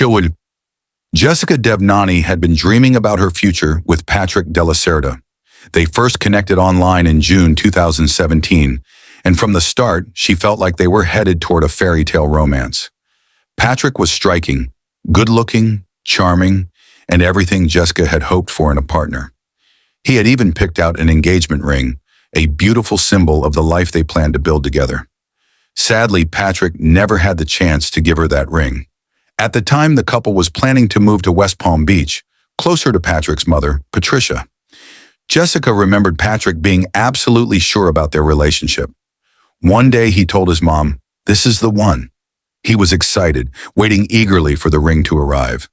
Joel. Jessica Devnani had been dreaming about her future with Patrick Delacerda. They first connected online in June 2017, and from the start, she felt like they were headed toward a fairy tale romance. Patrick was striking, good-looking, charming, and everything Jessica had hoped for in a partner. He had even picked out an engagement ring, a beautiful symbol of the life they planned to build together. Sadly, Patrick never had the chance to give her that ring. At the time, the couple was planning to move to West Palm Beach, closer to Patrick's mother, Patricia. Jessica remembered Patrick being absolutely sure about their relationship. One day he told his mom, "This is the one." He was excited, waiting eagerly for the ring to arrive.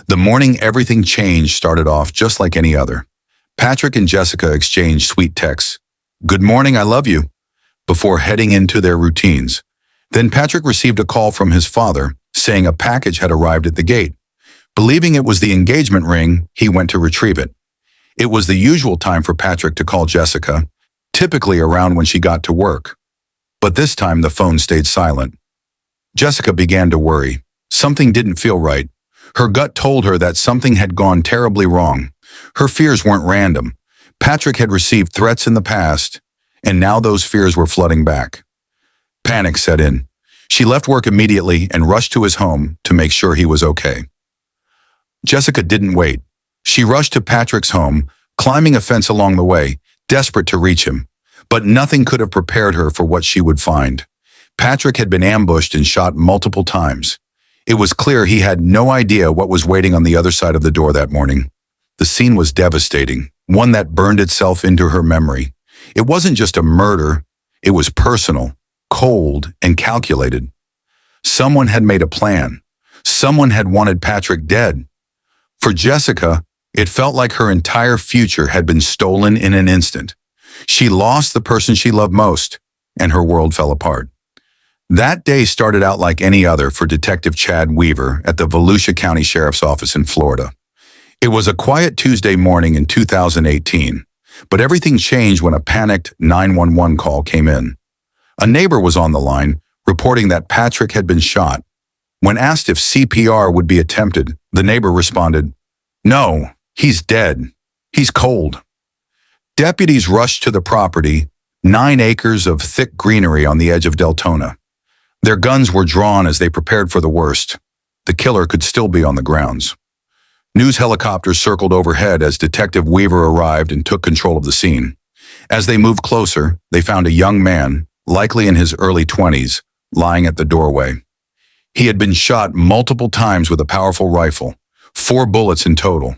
The morning everything changed started off just like any other. Patrick and Jessica exchanged sweet texts, "Good morning, I love you," before heading into their routines. Then Patrick received a call from his father, saying a package had arrived at the gate. Believing it was the engagement ring, he went to retrieve it. It was the usual time for Patrick to call Jessica, typically around when she got to work. But this time the phone stayed silent. Jessica began to worry. Something didn't feel right. Her gut told her that something had gone terribly wrong. Her fears weren't random. Patrick had received threats in the past, and now those fears were flooding back. Panic set in. She left work immediately and rushed to his home to make sure he was okay. Jessica didn't wait. She rushed to Patrick's home, climbing a fence along the way, desperate to reach him. But nothing could have prepared her for what she would find. Patrick had been ambushed and shot multiple times. It was clear he had no idea what was waiting on the other side of the door that morning. The scene was devastating, one that burned itself into her memory. It wasn't just a murder, it was personal, cold, and calculated. Someone had made a plan. Someone had wanted Patrick dead. For Jessica, it felt like her entire future had been stolen in an instant. She lost the person she loved most, and her world fell apart. That day started out like any other for Detective Chad Weaver at the Volusia County Sheriff's Office in Florida. It was a quiet Tuesday morning in 2018, but everything changed when a panicked 911 call came in. A neighbor was on the line, reporting that Patrick had been shot. When asked if CPR would be attempted, the neighbor responded, "No, he's dead. He's cold." Deputies rushed to the property, 9 acres of thick greenery on the edge of Deltona. Their guns were drawn as they prepared for the worst. The killer could still be on the grounds. News helicopters circled overhead as Detective Weaver arrived and took control of the scene. As they moved closer, they found a young man, likely in his early 20s, lying at the doorway. He had been shot multiple times with a powerful rifle, 4 bullets in total.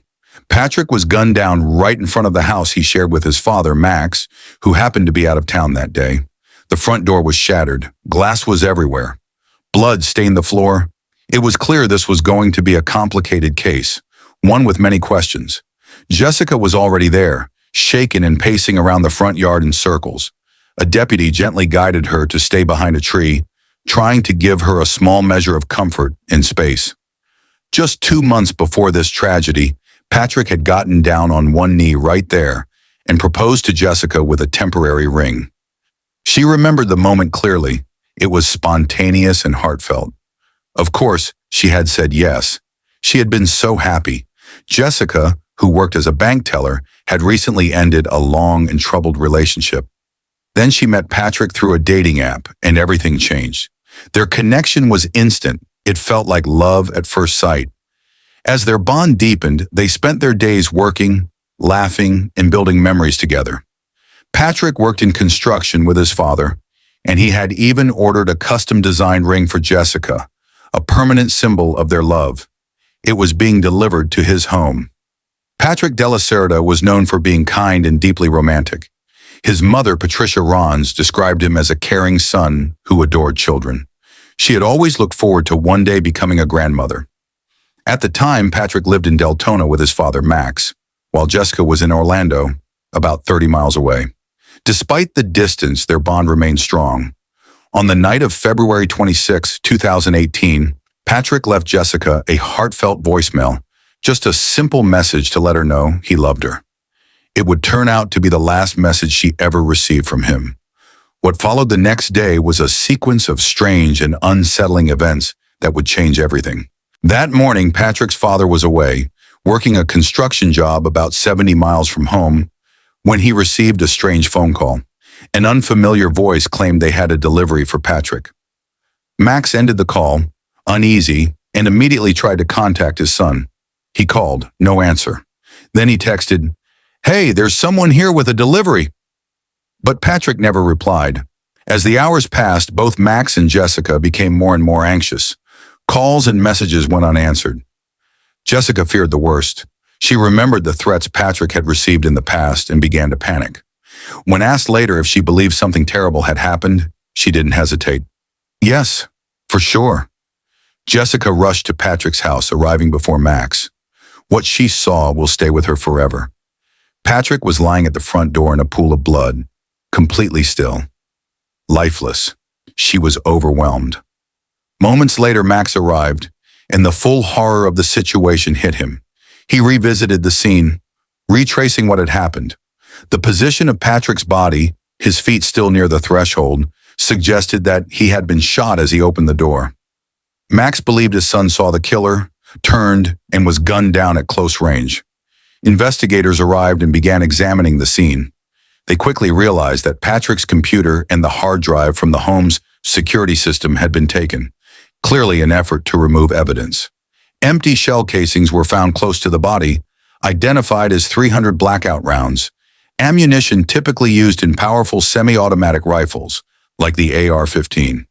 Patrick was gunned down right in front of the house he shared with his father, Max, who happened to be out of town that day. The front door was shattered. Glass was everywhere. Blood stained the floor. It was clear this was going to be a complicated case, one with many questions. Jessica was already there, shaken and pacing around the front yard in circles. A deputy gently guided her to stay behind a tree, trying to give her a small measure of comfort and space. Just 2 months before this tragedy, Patrick had gotten down on one knee right there and proposed to Jessica with a temporary ring. She remembered the moment clearly. It was spontaneous and heartfelt. Of course, she had said yes. She had been so happy. Jessica, who worked as a bank teller, had recently ended a long and troubled relationship. Then she met Patrick through a dating app, and everything changed. Their connection was instant. It felt like love at first sight. As their bond deepened, they spent their days working, laughing, and building memories together. Patrick worked in construction with his father, and he had even ordered a custom-designed ring for Jessica, a permanent symbol of their love. It was being delivered to his home. Patrick Delacerda was known for being kind and deeply romantic. His mother, Patricia Rons, described him as a caring son who adored children. She had always looked forward to one day becoming a grandmother. At the time, Patrick lived in Deltona with his father, Max, while Jessica was in Orlando, about 30 miles away. Despite the distance, their bond remained strong. On the night of February 26, 2018, Patrick left Jessica a heartfelt voicemail, just a simple message to let her know he loved her. It would turn out to be the last message she ever received from him. What followed the next day was a sequence of strange and unsettling events that would change everything. That morning, Patrick's father was away, working a construction job about 70 miles from home, when he received a strange phone call. An unfamiliar voice claimed they had a delivery for Patrick. Max ended the call, uneasy, and immediately tried to contact his son. He called, no answer. Then he texted, "Hey, there's someone here with a delivery." But Patrick never replied. As the hours passed, both Max and Jessica became more and more anxious. Calls and messages went unanswered. Jessica feared the worst. She remembered the threats Patrick had received in the past and began to panic. When asked later if she believed something terrible had happened, she didn't hesitate. "Yes, for sure." Jessica rushed to Patrick's house, arriving before Max. What she saw will stay with her forever. Patrick was lying at the front door in a pool of blood, completely still. Lifeless. She was overwhelmed. Moments later, Max arrived, and the full horror of the situation hit him. He revisited the scene, retracing what had happened. The position of Patrick's body, his feet still near the threshold, suggested that he had been shot as he opened the door. Max believed his son saw the killer, turned, and was gunned down at close range. Investigators arrived and began examining the scene. They quickly realized that Patrick's computer and the hard drive from the home's security system had been taken, clearly an effort to remove evidence. Empty shell casings were found close to the body, identified as 300 blackout rounds, ammunition typically used in powerful semi-automatic rifles, like the AR-15.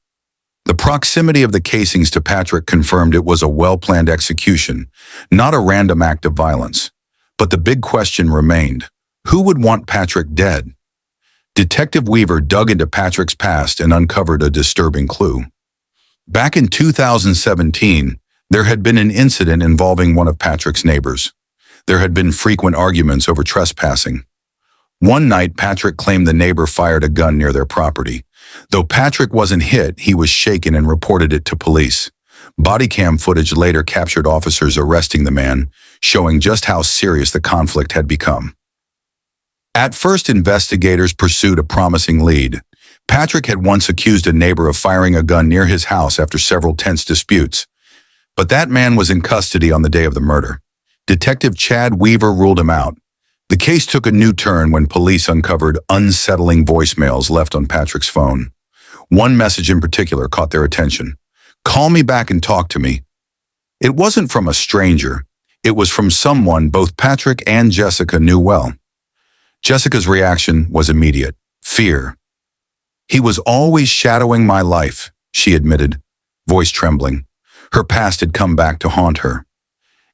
The proximity of the casings to Patrick confirmed it was a well-planned execution, not a random act of violence. But the big question remained: who would want Patrick dead? Detective Weaver dug into Patrick's past and uncovered a disturbing clue. Back in 2017, there had been an incident involving one of Patrick's neighbors. There had been frequent arguments over trespassing. One night, Patrick claimed the neighbor fired a gun near their property. Though Patrick wasn't hit, he was shaken and reported it to police. Body cam footage later captured officers arresting the man, showing just how serious the conflict had become. At first, investigators pursued a promising lead. Patrick had once accused a neighbor of firing a gun near his house after several tense disputes. But that man was in custody on the day of the murder. Detective Chad Weaver ruled him out. The case took a new turn when police uncovered unsettling voicemails left on Patrick's phone. One message in particular caught their attention. "Call me back and talk to me." It wasn't from a stranger. It was from someone both Patrick and Jessica knew well. Jessica's reaction was immediate: fear. "He was always shadowing my life," she admitted, voice trembling. Her past had come back to haunt her.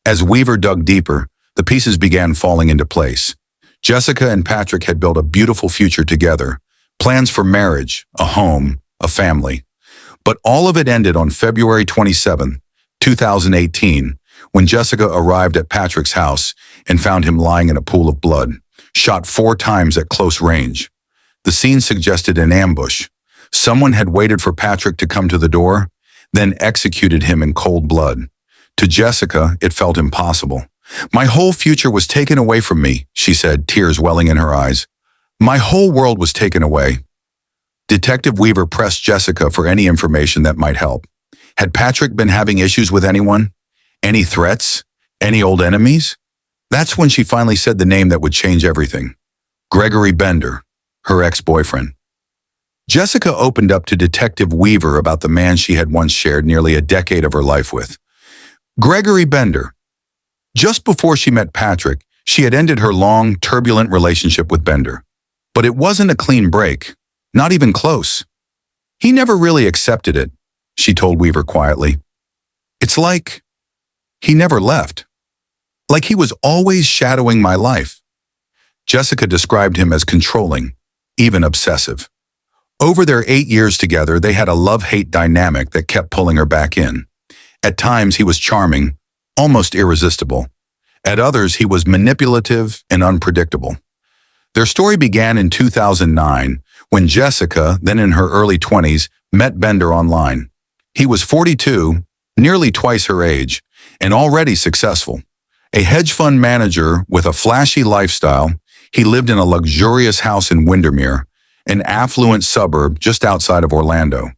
As Weaver dug deeper, the pieces began falling into place. Jessica and Patrick had built a beautiful future together, plans for marriage, a home, a family. But all of it ended on February 27, 2018, when Jessica arrived at Patrick's house and found him lying in a pool of blood, shot 4 times at close range. The scene suggested an ambush. Someone had waited for Patrick to come to the door, then executed him in cold blood. To Jessica, it felt impossible. "My whole future was taken away from me," she said, tears welling in her eyes. "My whole world was taken away." Detective Weaver pressed Jessica for any information that might help. Had Patrick been having issues with anyone? Any threats? Any old enemies? That's when she finally said the name that would change everything: Gregory Bender, her ex-boyfriend. Jessica opened up to Detective Weaver about the man she had once shared nearly a decade of her life with. Gregory Bender. Just before she met Patrick, she had ended her long, turbulent relationship with Bender. But it wasn't a clean break, not even close. "He never really accepted it," she told Weaver quietly. "It's like he never left. Like he was always shadowing my life." Jessica described him as controlling, even obsessive. Over their 8 years together, they had a love-hate dynamic that kept pulling her back in. At times, he was charming, almost irresistible. At others, he was manipulative and unpredictable. Their story began in 2009, when Jessica, then in her early 20s, met Bender online. He was 42, nearly twice her age, and already successful. A hedge fund manager with a flashy lifestyle, he lived in a luxurious house in Windermere, an affluent suburb just outside of Orlando.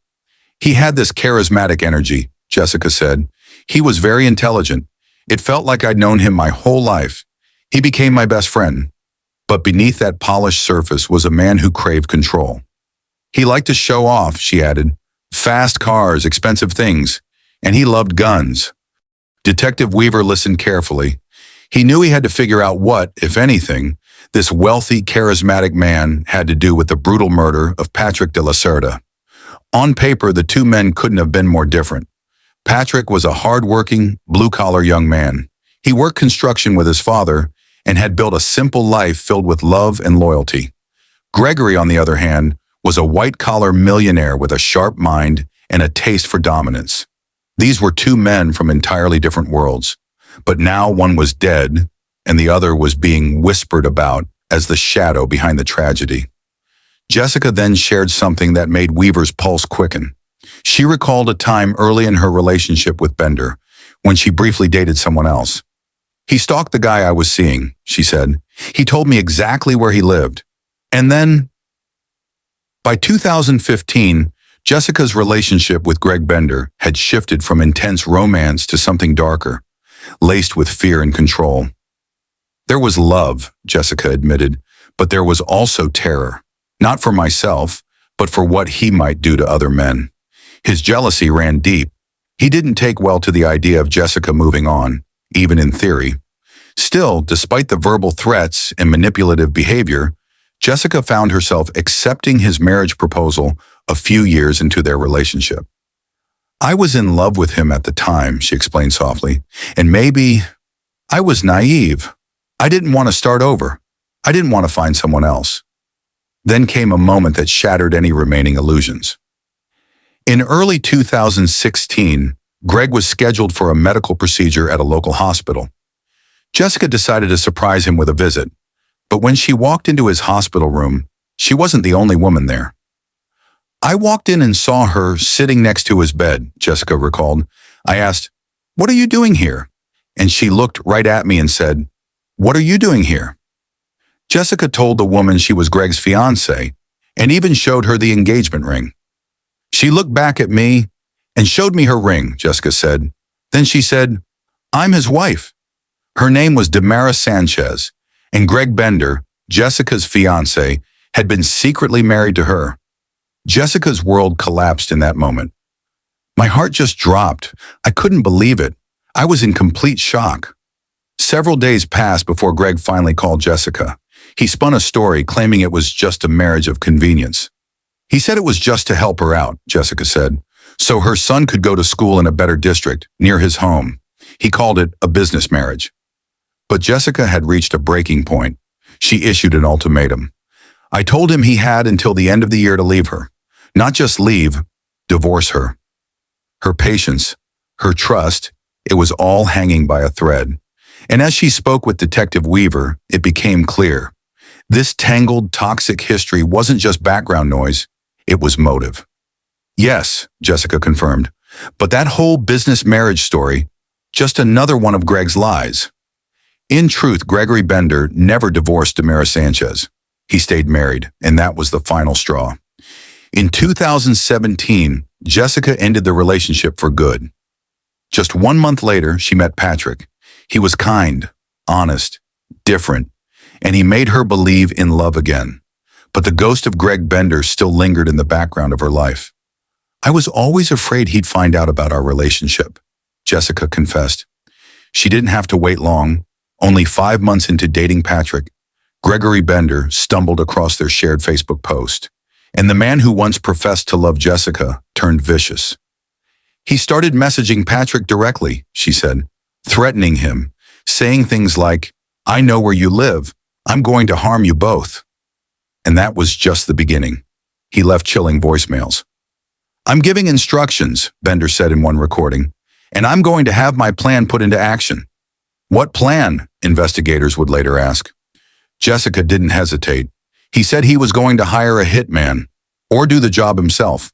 "He had this charismatic energy," Jessica said. He was very intelligent. It felt like I'd known him my whole life. He became my best friend. But beneath that polished surface was a man who craved control. He liked to show off, she added. Fast cars, expensive things. And he loved guns. Detective Weaver listened carefully. He knew he had to figure out what, if anything, this wealthy, charismatic man had to do with the brutal murder of Patrick de la Cerda. On paper, the two men couldn't have been more different. Patrick was a hard-working, blue-collar young man. He worked construction with his father and had built a simple life filled with love and loyalty. Gregory, on the other hand, was a white-collar millionaire with a sharp mind and a taste for dominance. These were two men from entirely different worlds, but now one was dead and the other was being whispered about as the shadow behind the tragedy. Jessica then shared something that made Weaver's pulse quicken. She recalled a time early in her relationship with Bender, when she briefly dated someone else. He stalked the guy I was seeing, she said. He told me exactly where he lived. And then, by 2015, Jessica's relationship with Greg Bender had shifted from intense romance to something darker, laced with fear and control. There was love, Jessica admitted, but there was also terror. Not for myself, but for what he might do to other men. His jealousy ran deep. He didn't take well to the idea of Jessica moving on, even in theory. Still, despite the verbal threats and manipulative behavior, Jessica found herself accepting his marriage proposal a few years into their relationship. I was in love with him at the time, she explained softly, and maybe I was naive. I didn't want to start over. I didn't want to find someone else. Then came a moment that shattered any remaining illusions. In early 2016, Greg was scheduled for a medical procedure at a local hospital. Jessica decided to surprise him with a visit, but when she walked into his hospital room, she wasn't the only woman there. I walked in and saw her sitting next to his bed, Jessica recalled. I asked, "What are you doing here?" And she looked right at me and said, "What are you doing here?" Jessica told the woman she was Greg's fiancée and even showed her the engagement ring. She looked back at me and showed me her ring, Jessica said. Then she said, "I'm his wife." Her name was Damara Sanchez, and Greg Bender, Jessica's fiancé, had been secretly married to her. Jessica's world collapsed in that moment. My heart just dropped. I couldn't believe it. I was in complete shock. Several days passed before Greg finally called Jessica. He spun a story claiming it was just a marriage of convenience. He said it was just to help her out, Jessica said, so her son could go to school in a better district, near his home. He called it a business marriage. But Jessica had reached a breaking point. She issued an ultimatum. I told him he had until the end of the year to leave her. Not just leave, divorce her. Her patience, her trust, it was all hanging by a thread. And as she spoke with Detective Weaver, it became clear. This tangled, toxic history wasn't just background noise, it was motive. Yes, Jessica confirmed, but that whole business marriage story, just another one of Greg's lies. In truth, Gregory Bender never divorced Damara Sanchez. He stayed married, and that was the final straw. In 2017, Jessica ended the relationship for good. Just 1 month later, she met Patrick. He was kind, honest, different, and he made her believe in love again. But the ghost of Greg Bender still lingered in the background of her life. I was always afraid he'd find out about our relationship, Jessica confessed. She didn't have to wait long. Only 5 months into dating Patrick, Gregory Bender stumbled across their shared Facebook post, and the man who once professed to love Jessica turned vicious. He started messaging Patrick directly, she said, threatening him, saying things like, "I know where you live. I'm going to harm you both." And that was just the beginning. He left chilling voicemails. "I'm giving instructions," Bender said in one recording, "and I'm going to have my plan put into action." What plan? Investigators would later ask. Jessica didn't hesitate. He said he was going to hire a hitman or do the job himself.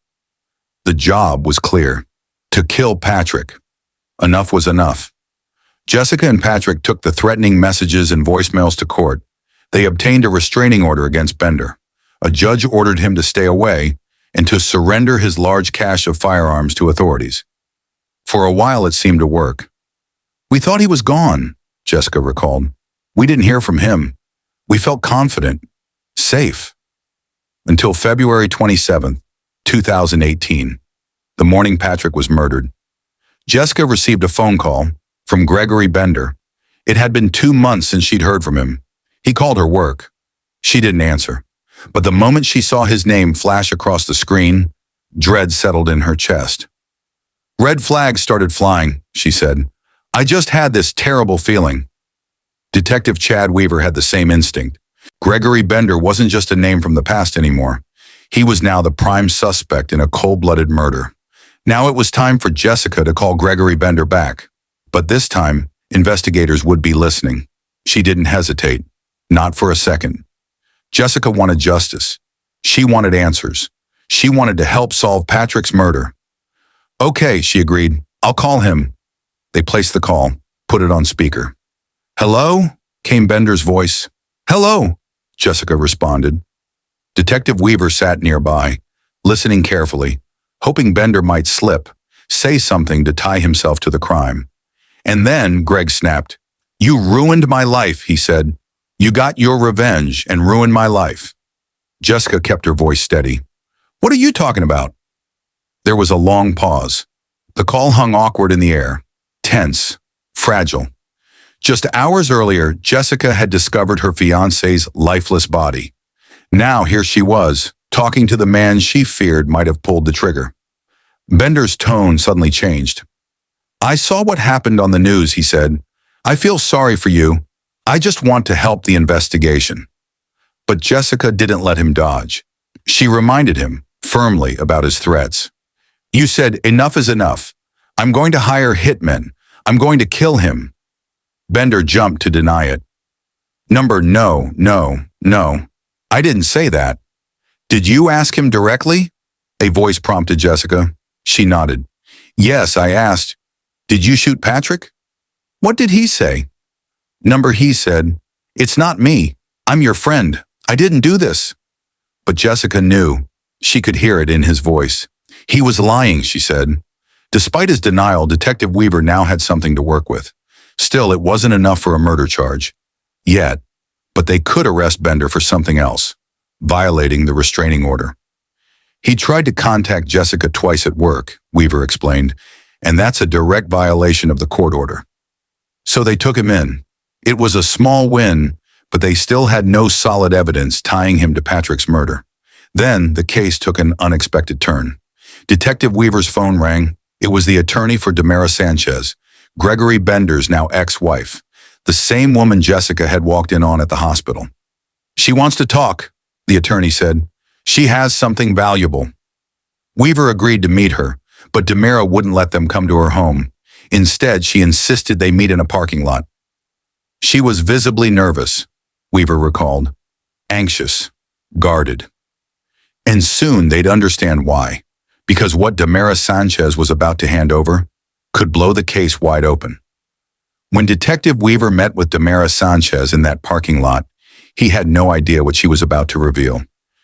The job was clear: to kill Patrick. Enough was enough. Jessica and Patrick took the threatening messages and voicemails to court. They obtained a restraining order against Bender. A judge ordered him to stay away and to surrender his large cache of firearms to authorities. For a while it seemed to work. "We thought he was gone," Jessica recalled. "We didn't hear from him. We felt confident, safe." Until February 27th, 2018, the morning Patrick was murdered. Jessica received a phone call from Gregory Bender. It had been 2 months since she'd heard from him. He called her work. She didn't answer. But the moment she saw his name flash across the screen, dread settled in her chest. "Red flags started flying," she said. "I just had this terrible feeling." Detective Chad Weaver had the same instinct. Gregory Bender wasn't just a name from the past anymore. He was now the prime suspect in a cold-blooded murder. Now it was time for Jessica to call Gregory Bender back. But this time, investigators would be listening. She didn't hesitate. Not for a second. Jessica wanted justice. She wanted answers. She wanted to help solve Patrick's murder. "Okay," she agreed. "I'll call him." They placed the call, put it on speaker. "Hello?" came Bender's voice. "Hello," Jessica responded. Detective Weaver sat nearby, listening carefully, hoping Bender might slip, say something to tie himself to the crime. And then Greg snapped. "You ruined my life," he said. "You got your revenge and ruined my life." Jessica kept her voice steady. "What are you talking about?" There was a long pause. The call hung awkward in the air, tense, fragile. Just hours earlier, Jessica had discovered her fiancé's lifeless body. Now here she was, talking to the man she feared might have pulled the trigger. Bender's tone suddenly changed. "I saw what happened on the news," he said. "I feel sorry for you. I just want to help the investigation." But Jessica didn't let him dodge. She reminded him, firmly, about his threats. "You said enough is enough. I'm going to hire hitmen. I'm going to kill him." Bender jumped to deny it. No. I didn't say that." "Did you ask him directly?" a voice prompted Jessica. She nodded. "Yes, I asked. Did you shoot Patrick?" "What did he say?" He said, "It's not me. I'm your friend. I didn't do this." But Jessica knew. She could hear it in his voice. He was lying, she said. Despite his denial, Detective Weaver now had something to work with. Still, it wasn't enough for a murder charge. Yet. But they could arrest Bender for something else, violating the restraining order. "He tried to contact Jessica twice at work," Weaver explained, "and that's a direct violation of the court order." So they took him in. It was a small win, but they still had no solid evidence tying him to Patrick's murder. Then the case took an unexpected turn. Detective Weaver's phone rang. It was the attorney for Damara Sanchez, Gregory Bender's now ex-wife, the same woman Jessica had walked in on at the hospital. "She wants to talk," the attorney said. "She has something valuable." Weaver agreed to meet her, but Damara wouldn't let them come to her home. Instead, she insisted they meet in a parking lot. She was visibly nervous, Weaver recalled, anxious, guarded. And soon they'd understand why, because what Damara Sanchez was about to hand over could blow the case wide open. When Detective Weaver met with Damara Sanchez in that parking lot, he had no idea what she was about to reveal.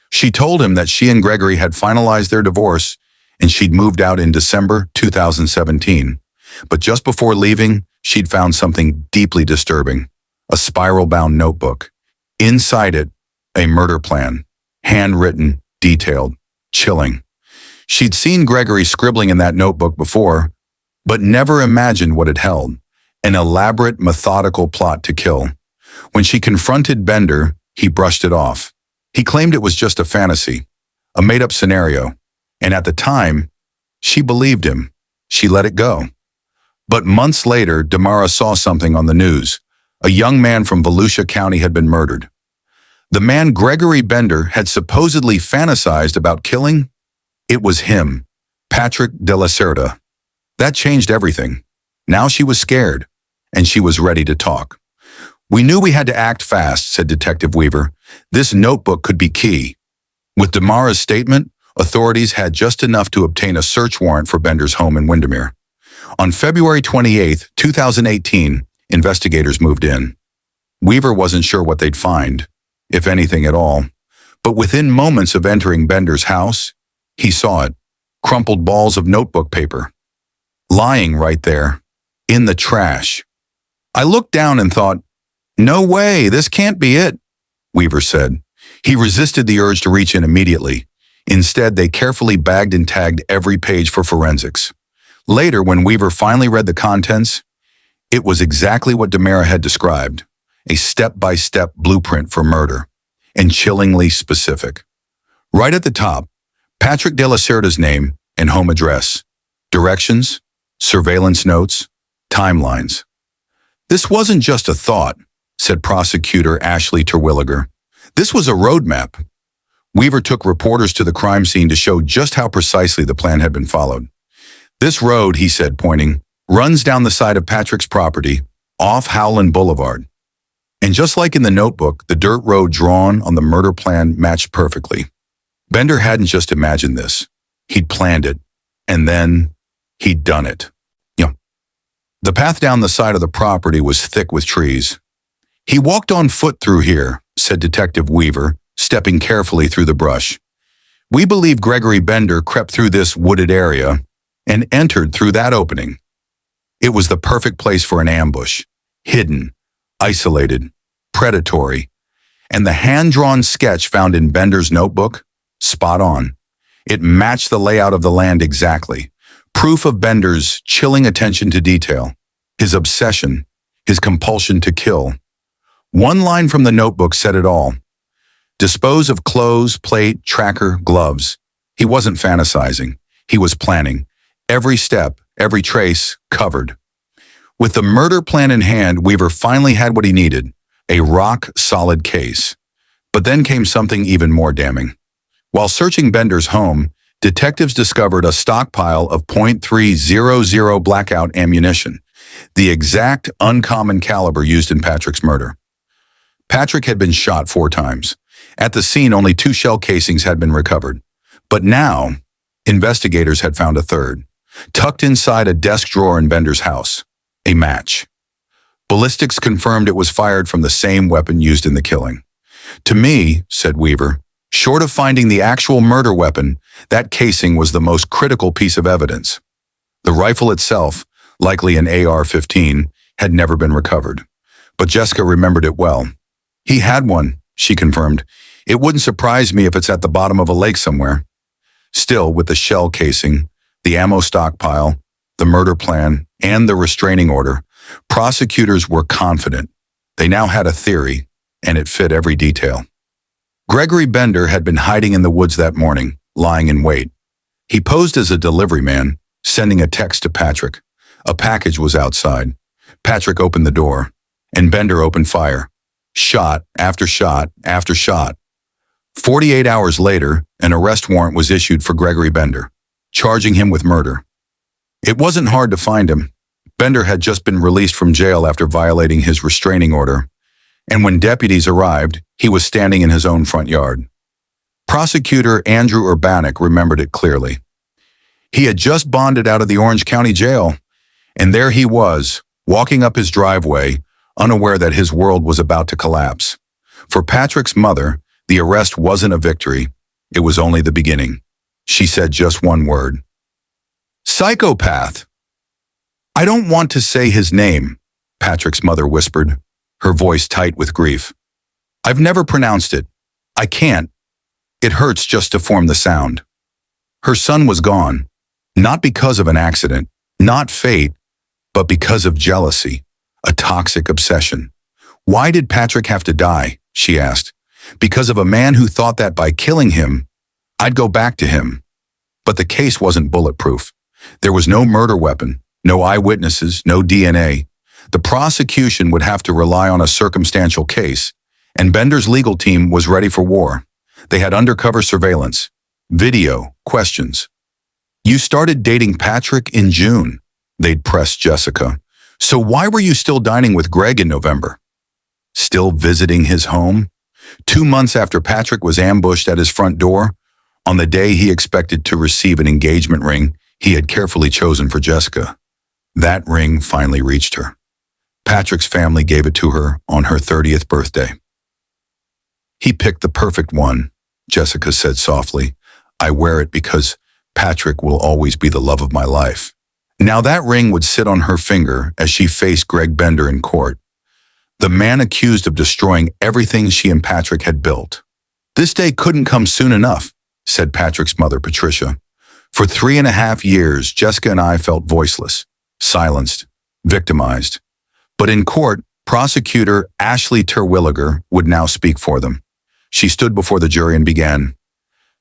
She told him that she and Gregory had finalized their divorce and she'd moved out in December 2017. But just before leaving, she'd found something deeply disturbing, a spiral-bound notebook. Inside it, a murder plan, handwritten, detailed, chilling. She'd seen Gregory scribbling in that notebook before, but never imagined what it held, an elaborate, methodical plot to kill. When she confronted Bender, he brushed it off. He claimed it was just a fantasy, a made-up scenario, and at the time, she believed him. She let it go. But months later, Damara saw something on the news. A young man from Volusia County had been murdered. The man Gregory Bender had supposedly fantasized about killing, it was him, Patrick De La Cerda. That changed everything. Now she was scared, and she was ready to talk. "We knew we had to act fast," said Detective Weaver. "This notebook could be key." With Damara's statement, authorities had just enough to obtain a search warrant for Bender's home in Windermere. On February 28, 2018, investigators moved in. Weaver wasn't sure what they'd find, if anything at all. But within moments of entering Bender's house, he saw it, crumpled balls of notebook paper. lying right there, in the trash. I looked down and thought, "No way, this can't be it," Weaver said. He resisted the urge to reach in immediately. Instead, they carefully bagged and tagged every page for forensics. Later, when Weaver finally read the contents, it was exactly what DiMera had described, a step-by-step blueprint for murder, and chillingly specific. Right at the top, Patrick Delacerda's name and home address, directions, surveillance notes, timelines. "This wasn't just a thought," said prosecutor Ashley Terwilliger. "This was a roadmap." Weaver took reporters to the crime scene to show just how precisely the plan had been followed. "This road," he said, pointing, "runs down the side of Patrick's property, off Howland Boulevard." And just like in the notebook, the dirt road drawn on the murder plan matched perfectly. Bender hadn't just imagined this. He'd planned it, and then he'd done it. The path down the side of the property was thick with trees. "He walked on foot through here," said Detective Weaver, stepping carefully through the brush. "We believe Gregory Bender crept through this wooded area and entered through that opening. It was the perfect place for an ambush, hidden, isolated, predatory, and the hand-drawn sketch found in Bender's notebook, spot on. It matched the layout of the land exactly. Proof of Bender's chilling attention to detail, his obsession, his compulsion to kill. One line from the notebook said it all. Dispose of clothes, plate, tracker, gloves. He wasn't fantasizing. He was planning. Every step, every trace, covered. With the murder plan in hand, Weaver finally had what he needed, a rock-solid case. But then came something even more damning. While searching Bender's home, detectives discovered a stockpile of .300 blackout ammunition, the exact uncommon caliber used in Patrick's murder. Patrick had been shot 4 times. At the scene, only 2 shell casings had been recovered. But now, investigators had found a third, tucked inside a desk drawer in Bender's house, a match. Ballistics confirmed it was fired from the same weapon used in the killing. "To me," said Weaver, "short of finding the actual murder weapon, that casing was the most critical piece of evidence. The rifle itself, likely an AR-15, had never been recovered. But Jessica remembered it well. He had one," she confirmed. "It wouldn't surprise me if it's at the bottom of a lake somewhere." Still, with the shell casing, the ammo stockpile, the murder plan, and the restraining order, prosecutors were confident. They now had a theory, and it fit every detail. Gregory Bender had been hiding in the woods that morning, lying in wait. He posed as a delivery man, sending a text to Patrick. A package was outside. Patrick opened the door, and Bender opened fire. Shot after shot after shot. 48 hours later, an arrest warrant was issued for Gregory Bender, charging him with murder. It wasn't hard to find him. Bender had just been released from jail after violating his restraining order, and when deputies arrived, he was standing in his own front yard. Prosecutor Andrew Urbanek remembered it clearly. He had just bonded out of the Orange County Jail, and there he was, walking up his driveway, unaware that his world was about to collapse. For Patrick's mother, the arrest wasn't a victory. It was only the beginning. She said just one word. "Psychopath." "I don't want to say his name," Patrick's mother whispered, her voice tight with grief. "I've never pronounced it. I can't. It hurts just to form the sound." Her son was gone, not because of an accident, not fate, but because of jealousy, a toxic obsession. "Why did Patrick have to die?" she asked. "Because of a man who thought that by killing him, I'd go back to him." But the case wasn't bulletproof. There was no murder weapon, no eyewitnesses, no DNA. The prosecution would have to rely on a circumstantial case, and Bender's legal team was ready for war. They had undercover surveillance, video, questions. "You started dating Patrick in June," they'd pressed Jessica. "So why were you still dining with Greg in November? Still visiting his home? 2 months after Patrick was ambushed at his front door, on the day he expected to receive an engagement ring he had carefully chosen for Jessica. That ring finally reached her. Patrick's family gave it to her on her 30th birthday. "He picked the perfect one," Jessica said softly. "I wear it because Patrick will always be the love of my life." Now that ring would sit on her finger as she faced Greg Bender in court, the man accused of destroying everything she and Patrick had built. "This day couldn't come soon enough," said Patrick's mother, Patricia. "For 3.5 years, Jessica and I felt voiceless, silenced, victimized. But in court, prosecutor Ashley Terwilliger would now speak for them. She stood before the jury and began.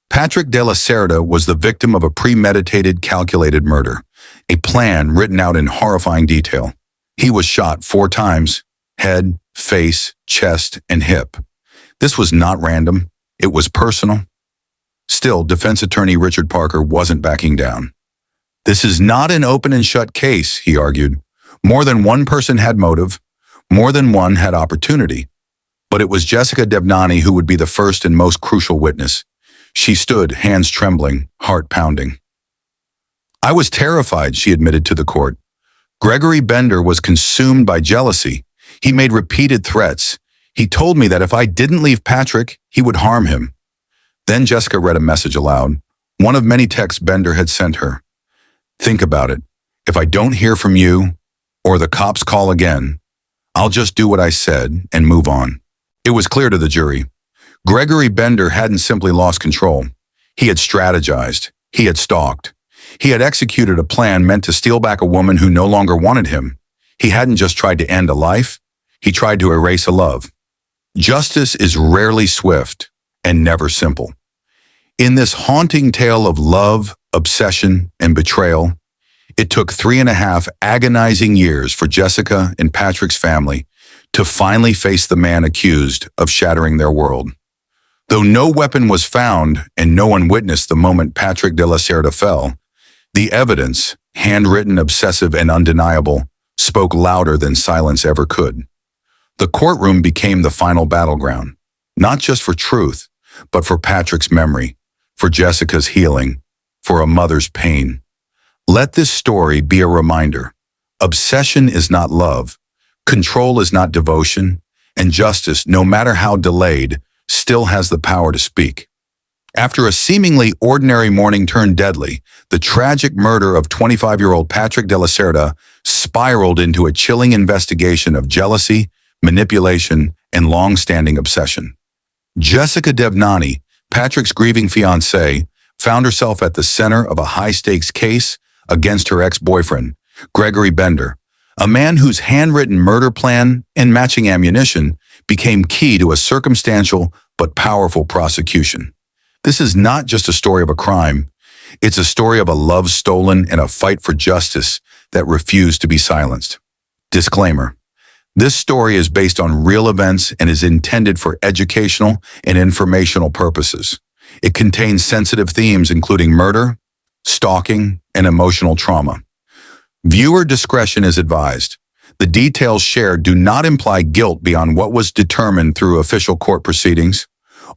Patrick De La Cerda was the victim of a premeditated, calculated murder, a plan written out in horrifying detail. He was shot 4 times, head, face, chest, and hip. This was not random. It was personal. Still, defense attorney Richard Parker wasn't backing down. "This is not an open and shut case," he argued. "More than one person had motive. More than one had opportunity. But it was Jessica Devnani who would be the first and most crucial witness. She stood, hands trembling, heart pounding. I was terrified," she admitted to the court. "Gregory Bender was consumed by jealousy. He made repeated threats. He told me that if I didn't leave Patrick, he would harm him." Then Jessica read a message aloud, one of many texts Bender had sent her. "Think about it. If I don't hear from you, or the cops call again, I'll just do what I said and move on." It was clear to the jury. Gregory Bender hadn't simply lost control. He had strategized. He had stalked. He had executed a plan meant to steal back a woman who no longer wanted him. He hadn't just tried to end a life. He tried to erase a love. Justice is rarely swift and never simple. In this haunting tale of love, obsession, and betrayal, it took 3.5 agonizing years for Jessica and Patrick's family to finally face the man accused of shattering their world. Though no weapon was found and no one witnessed the moment Patrick De La Cerda fell, the evidence, handwritten, obsessive, and undeniable, spoke louder than silence ever could. The courtroom became the final battleground, not just for truth, but for Patrick's memory, for Jessica's healing, for a mother's pain. Let this story be a reminder. Obsession is not love, control is not devotion, and justice, no matter how delayed, still has the power to speak. After a seemingly ordinary morning turned deadly, the tragic murder of 25-year-old Patrick De La Cerda spiraled into a chilling investigation of jealousy, manipulation, and long-standing obsession. Jessica Devnani, Patrick's grieving fiancée, found herself at the center of a high-stakes case against her ex-boyfriend, Gregory Bender, a man whose handwritten murder plan and matching ammunition became key to a circumstantial but powerful prosecution. This is not just a story of a crime. It's a story of a love stolen and a fight for justice that refused to be silenced. Disclaimer: this story is based on real events and is intended for educational and informational purposes. It contains sensitive themes including murder, stalking, and emotional trauma. Viewer discretion is advised. The details shared do not imply guilt beyond what was determined through official court proceedings.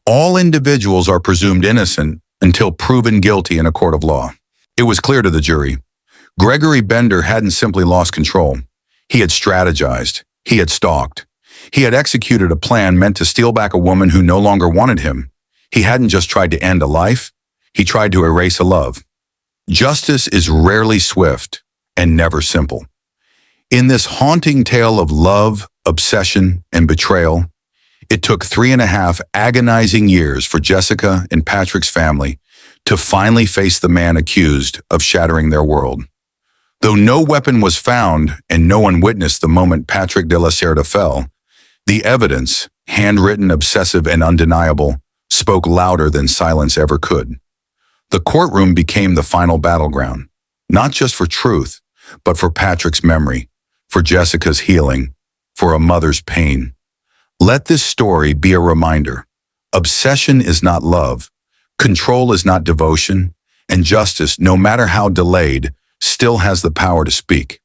All individuals are presumed innocent until proven guilty in a court of law. It was clear to the jury. Gregory Bender hadn't simply lost control. He had strategized. He had stalked. He had executed a plan meant to steal back a woman who no longer wanted him. He hadn't just tried to end a life. He tried to erase a love. Justice is rarely swift and never simple. In this haunting tale of love, obsession, and betrayal, it took 3.5 agonizing years for Jessica and Patrick's family to finally face the man accused of shattering their world. Though no weapon was found and no one witnessed the moment Patrick De La Cerda fell, the evidence, handwritten, obsessive, and undeniable, spoke louder than silence ever could. The courtroom became the final battleground, not just for truth, but for Patrick's memory, for Jessica's healing, for a mother's pain. Let this story be a reminder. Obsession is not love, control is not devotion, and justice, no matter how delayed, still has the power to speak.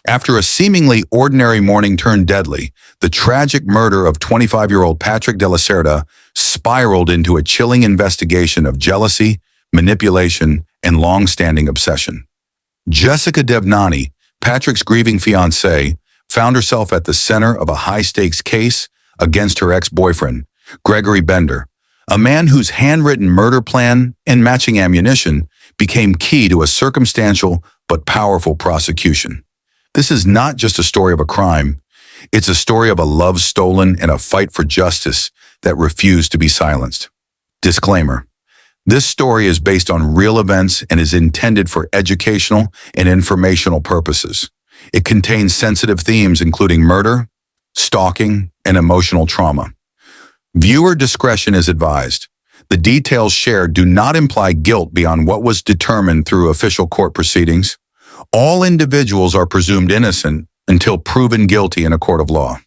After a seemingly ordinary morning turned deadly, the tragic murder of 25-year-old Patrick De La Cerda spiraled into a chilling investigation of jealousy, manipulation, and long-standing obsession. Jessica Devnani, Patrick's grieving fiancée, found herself at the center of a high-stakes case against her ex-boyfriend, Gregory Bender, a man whose handwritten murder plan and matching ammunition became key to a circumstantial but powerful prosecution. This is not just a story of a crime. It's a story of a love stolen and a fight for justice that refused to be silenced. Disclaimer. This story is based on real events and is intended for educational and informational purposes. It contains sensitive themes including murder, stalking, and emotional trauma. Viewer discretion is advised. The details shared do not imply guilt beyond what was determined through official court proceedings. All individuals are presumed innocent until proven guilty in a court of law.